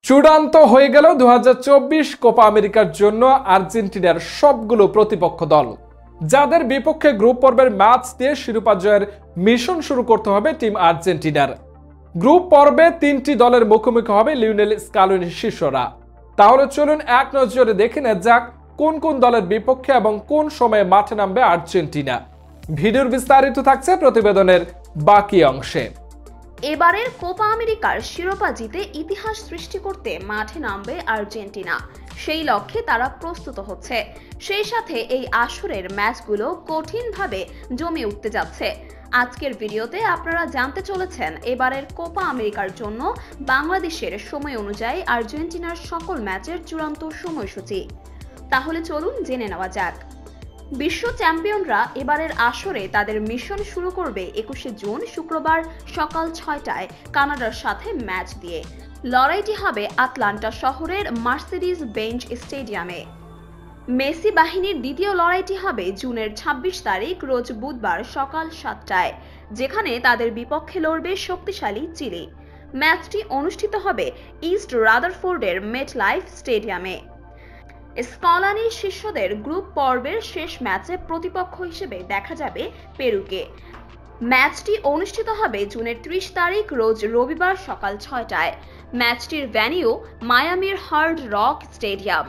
চূড়ান্ত হয়ে গেল 2024 কোপা আমেরিকার জন্য আর্জেন্টিনার সবগুলো প্রতিপক্ষ দল, যাদের বিপক্ষে গ্রুপ পর্বের ম্যাচ দিয়ে শিরোপা জয়ের মিশন শুরু করতে হবে টিম আর্জেন্টিনার। গ্রুপ পর্বে 3টি দলের মুখোমুখি হবে লিওনেল স্কালোনির শিষ্যরা। তাহলে চলুন এক নজরে দেখে নেওয়া যাক কোন কোন দলের বিপক্ষে এবং কোন সময়ে মাঠে নামবে আর্জেন্টিনা। ভিডিওর বিস্তারিত থাকছে প্রতিবেদনের বাকি অংশে। এবারের কোপা আমেরিকার শিরোপা জিতে ইতিহাস সৃষ্টি করতে মাঠে নামবে আর্জেন্টিনা। সেই লক্ষ্যে তারা প্রস্তুত হচ্ছে। সেই সাথে এই আসরের ম্যাচগুলো কঠিনভাবে জমে উঠতে যাচ্ছে। আজকের ভিডিওতে আপনারা জানতে চলেছেন এবারের কোপা আমেরিকার জন্য বাংলাদেশের সময় অনুযায়ী আর্জেন্টিনার সকল ম্যাচের চূড়ান্ত সময়সূচি। তাহলে চলুন জেনে নেওয়া যাক। বিশ্ব চ্যাম্পিয়নরা এবারের আসরে তাদের মিশন শুরু করবে 21শে জুন শুক্রবার সকাল 6টায় কানাডার সাথে ম্যাচ দিয়ে। লড়াইটি হবে আটলান্টা শহরের মার্সিডিজ বেঞ্জ স্টেডিয়ামে। মেসি বাহিনীর দ্বিতীয় লড়াইটি হবে জুনের 26 তারিখ রোজ বুধবার সকাল 7টায়, যেখানে তাদের বিপক্ষে লড়বে শক্তিশালী চিলি। ম্যাচটি অনুষ্ঠিত হবে ইস্ট রাদারফোর্ডের মেটলাইফ স্টেডিয়ামে। স্কলানির শিষ্যদের গ্রুপ পর্বের শেষ ম্যাচে প্রতিপক্ষ হিসেবে দেখা যাবে পেরুকে। ম্যাচটি অনুষ্ঠিত হবে জুনের 30 তারিখ রোজ রবিবার সকাল 6টায়। ম্যাচটির ভেন্যু মায়ামির হার্ড রক স্টেডিয়াম।